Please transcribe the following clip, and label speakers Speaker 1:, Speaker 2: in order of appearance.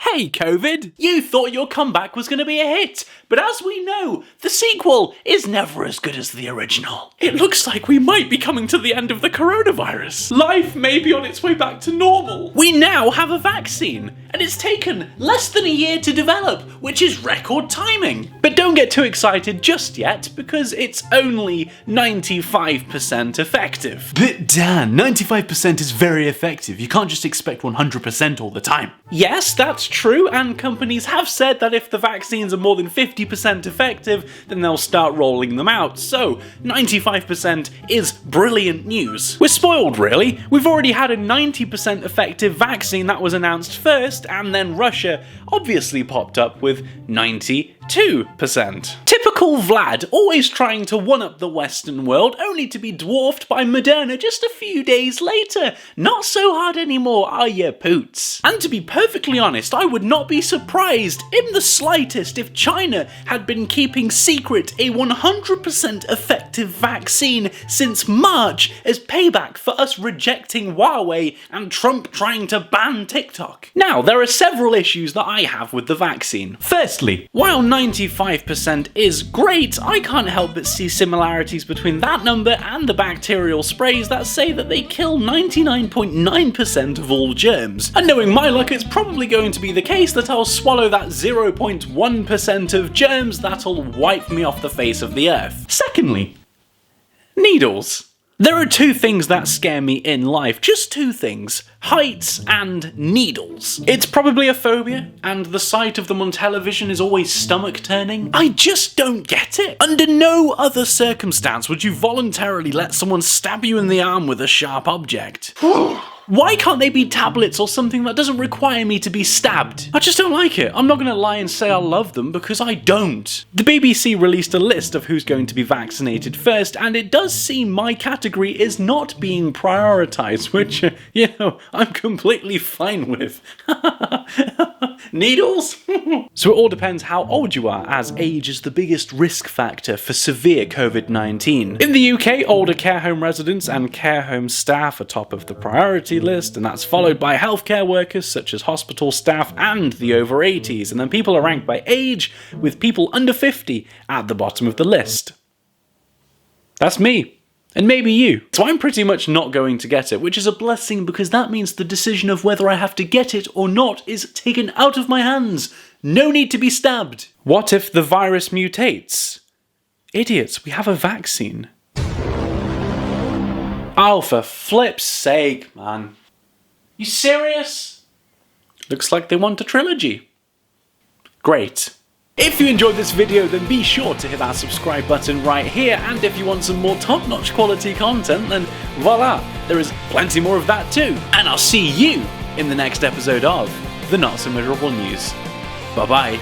Speaker 1: Hey COVID, you thought your comeback was going to be a hit, but as we know, the sequel is never as good as the original. It looks like we might be coming to the end of the coronavirus. Life may be on its way back to normal. We now have a vaccine, and it's taken less than a year to develop, which is record timing. But don't get too excited just yet, because it's only 95% effective.
Speaker 2: But Dan, 95% is very effective. You can't just expect 100% all the time.
Speaker 1: Yes, that's true, and companies have said that if the vaccines are more than 50% effective, then they'll start rolling them out, so 95% is brilliant news. We're spoiled, really. We've already had a 90% effective vaccine that was announced first, and then Russia obviously popped up with 92%. Typical Vlad, always trying to one-up the Western world, only to be dwarfed by Moderna just a few days later. Not so hard anymore, are ya, Poots? And to be perfectly honest, I would not be surprised in the slightest if China had been keeping secret a 100% effective vaccine since March as payback for us rejecting Huawei and Trump trying to ban TikTok. Now, there are several issues that I have with the vaccine. Firstly, while 95% is great, I can't help but see similarities between that number and the bacterial sprays that say that they kill 99.9% of all germs. And knowing my luck, it's probably going to be the case that I'll swallow that 0.1% of germs that'll wipe me off the face of the earth. Secondly, needles. There are two things that scare me in life, just two things: heights and needles. It's probably a phobia, and the sight of them on television is always stomach-turning. I just don't get it. Under no other circumstance would you voluntarily let someone stab you in the arm with a sharp object. Why can't they be tablets or something that doesn't require me to be stabbed? I just don't like it. I'm not going to lie and say I love them, because I don't. The BBC released a list of who's going to be vaccinated first, and it does seem my category is not being prioritised, which, I'm completely fine with. Needles? So it all depends how old you are, as age is the biggest risk factor for severe COVID-19. In the UK, older care home residents and care home staff are top of the priority list, and that's followed by healthcare workers such as hospital staff and the over 80s, and then people are ranked by age, with people under 50 at the bottom of the list. That's me. And maybe you. So I'm pretty much not going to get it, which is a blessing because that means the decision of whether I have to get it or not is taken out of my hands. No need to be stabbed. What if the virus mutates? Idiots, we have a vaccine. Oh, for flip's sake, man. You serious? Looks like they want a trilogy. Great. If you enjoyed this video, then be sure to hit that subscribe button right here, and if you want some more top-notch quality content, then voila, there is plenty more of that too. And I'll see you in the next episode of The Not So Miserable News. Bye-bye.